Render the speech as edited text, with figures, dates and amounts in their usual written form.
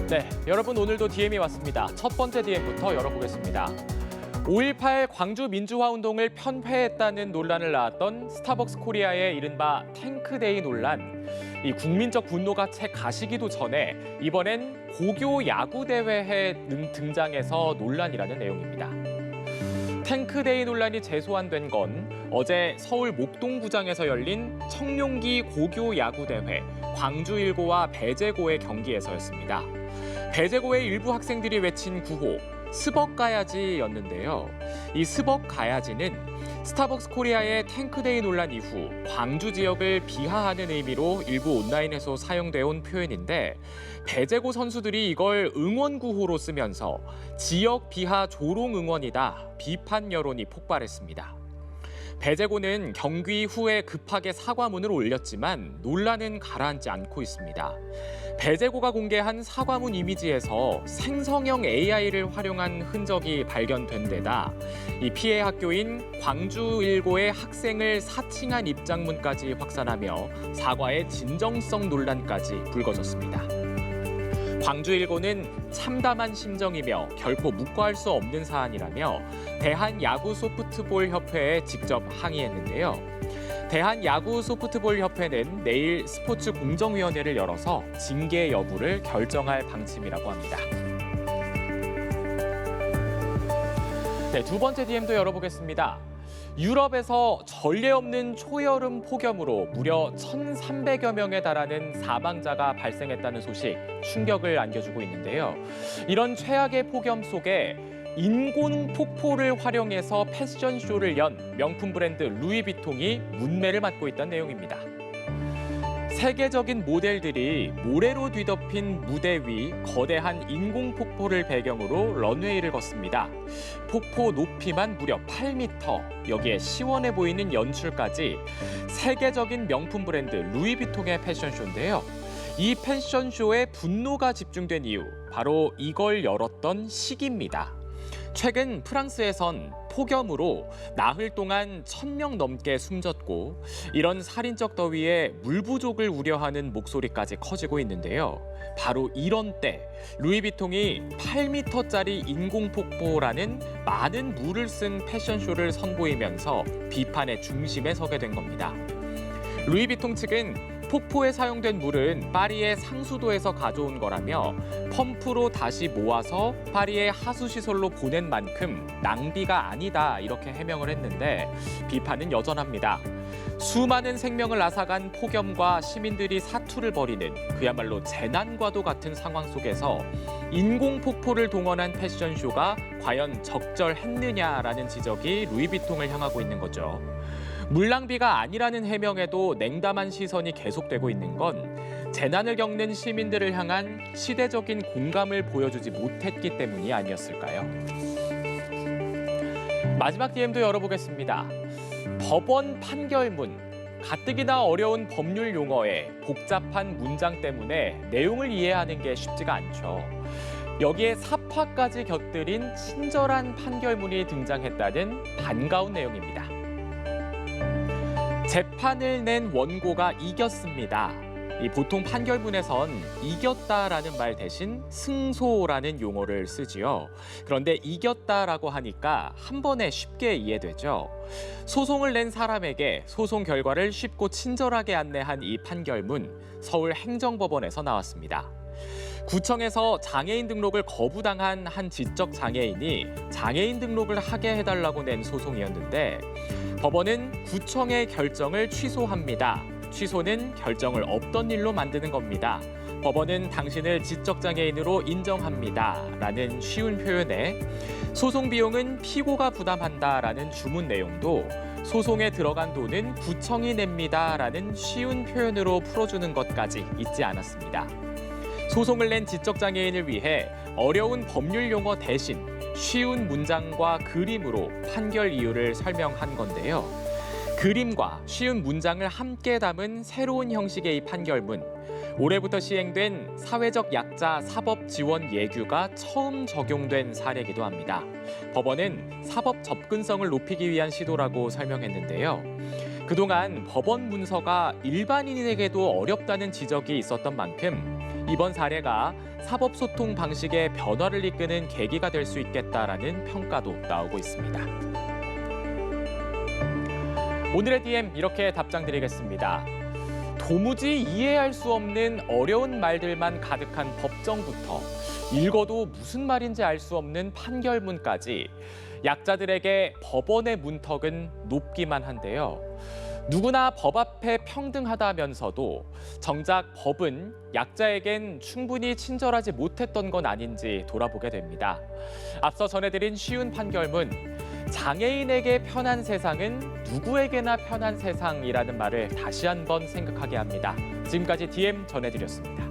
네, 여러분 오늘도 DM이 왔습니다. 첫 번째 DM부터 열어보겠습니다. 5.18 광주 민주화 운동을 편패했다는 논란을 낳았던 스타벅스 코리아의 이른바 탱크데이 논란. 이 국민적 분노가 채 가시기도 전에 이번엔 고교 야구 대회에 등장해서 논란이라는 내용입니다. 탱크데이 논란이 재소환된 건 어제 서울 목동구장에서 열린 청룡기 고교 야구대회 광주일고와 배제고의 경기에서였습니다. 배제고의 일부 학생들이 외친 구호 스벅 가야지였는데요. 이 스벅 가야지는 스타벅스 코리아의 탱크데이 논란 이후 광주 지역을 비하하는 의미로 일부 온라인에서 사용되어 온 표현인데 배제고 선수들이 이걸 응원 구호로 쓰면서 지역 비하 조롱 응원이다 비판 여론이 폭발했습니다. 배제고는 경기 후에 급하게 사과문을 올렸지만 논란은 가라앉지 않고 있습니다. 배제고가 공개한 사과문 이미지에서 생성형 AI를 활용한 흔적이 발견된 데다 이 피해 학교인 광주일고의 학생을 사칭한 입장문까지 확산하며 사과의 진정성 논란까지 불거졌습니다. 광주일고는 참담한 심정이며 결코 묵과할 수 없는 사안이라며 대한야구소프트볼협회에 직접 항의했는데요. 대한야구소프트볼협회는 내일 스포츠 공정위원회를 열어서 징계 여부를 결정할 방침이라고 합니다. 네, 두 번째 DM도 열어보겠습니다. 유럽에서 전례 없는 초여름 폭염으로 무려 1,300여 명에 달하는 사망자가 발생했다는 소식 충격을 안겨주고 있는데요. 이런 최악의 폭염 속에 인공 폭포를 활용해서 패션쇼를 연 명품 브랜드 루이비통이 문매를 맡고 있다는 내용입니다. 세계적인 모델들이 모래로 뒤덮인 무대 위 거대한 인공 폭포를 배경으로 런웨이를 걷습니다. 폭포 높이만 무려 8m, 여기에 시원해 보이는 연출까지 세계적인 명품 브랜드 루이비통의 패션쇼인데요. 이 패션쇼에 분노가 집중된 이유, 바로 이걸 열었던 시기입니다. 최근 프랑스에선 폭염으로 나흘 동안 1,000명 넘게 숨졌고 이런 살인적 더위에 물 부족을 우려하는 목소리까지 커지고 있는데요. 바로 이런 때 루이비통이 8m짜리 인공폭포라는 많은 물을 쓴 패션쇼를 선보이면서 비판의 중심에 서게 된 겁니다. 루이비통 측은 폭포에 사용된 물은 파리의 상수도에서 가져온 거라며 펌프로 다시 모아서 파리의 하수시설로 보낸 만큼 낭비가 아니다 이렇게 해명을 했는데 비판은 여전합니다. 수많은 생명을 앗아간 폭염과 시민들이 사투를 벌이는 그야말로 재난과도 같은 상황 속에서 인공폭포를 동원한 패션쇼가 과연 적절했느냐라는 지적이 루이비통을 향하고 있는 거죠. 물낭비가 아니라는 해명에도 냉담한 시선이 계속되고 있는 건 재난을 겪는 시민들을 향한 시대적인 공감을 보여주지 못했기 때문이 아니었을까요? 마지막 DM도 열어보겠습니다. 법원 판결문. 가뜩이나 어려운 법률 용어에 복잡한 문장 때문에 내용을 이해하는 게 쉽지가 않죠. 여기에 사파까지 곁들인 친절한 판결문이 등장했다는 반가운 내용입니다. 재판을 낸 원고가 이겼습니다. 보통 판결문에선 이겼다라는 말 대신 승소라는 용어를 쓰지요. 그런데 이겼다라고 하니까 한 번에 쉽게 이해되죠. 소송을 낸 사람에게 소송 결과를 쉽고 친절하게 안내한 이 판결문, 서울행정법원에서 나왔습니다. 구청에서 장애인 등록을 거부당한 한 지적 장애인이 장애인 등록을 하게 해달라고 낸 소송이었는데 법원은 구청의 결정을 취소합니다. 취소는 결정을 없던 일로 만드는 겁니다. 법원은 당신을 지적장애인으로 인정합니다. 라는 쉬운 표현에 소송 비용은 피고가 부담한다라는 주문 내용도 소송에 들어간 돈은 구청이 냅니다. 라는 쉬운 표현으로 풀어주는 것까지 잊지 않았습니다. 소송을 낸 지적장애인을 위해 어려운 법률 용어 대신 쉬운 문장과 그림으로 판결 이유를 설명한 건데요. 그림과 쉬운 문장을 함께 담은 새로운 형식의 이 판결문. 올해부터 시행된 사회적 약자 사법 지원 예규가 처음 적용된 사례이기도 합니다. 법원은 사법 접근성을 높이기 위한 시도라고 설명했는데요. 그동안 법원 문서가 일반인에게도 어렵다는 지적이 있었던 만큼 이번 사례가 사법소통 방식의 변화를 이끄는 계기가 될 수 있겠다라는 평가도 나오고 있습니다. 오늘의 DM 이렇게 답장드리겠습니다. 도무지 이해할 수 없는 어려운 말들만 가득한 법정부터 읽어도 무슨 말인지 알 수 없는 판결문까지 약자들에게 법원의 문턱은 높기만 한데요. 누구나 법 앞에 평등하다면서도 정작 법은 약자에겐 충분히 친절하지 못했던 건 아닌지 돌아보게 됩니다. 앞서 전해드린 쉬운 판결문, 장애인에게 편한 세상은 누구에게나 편한 세상이라는 말을 다시 한번 생각하게 합니다. 지금까지 DM 전해드렸습니다.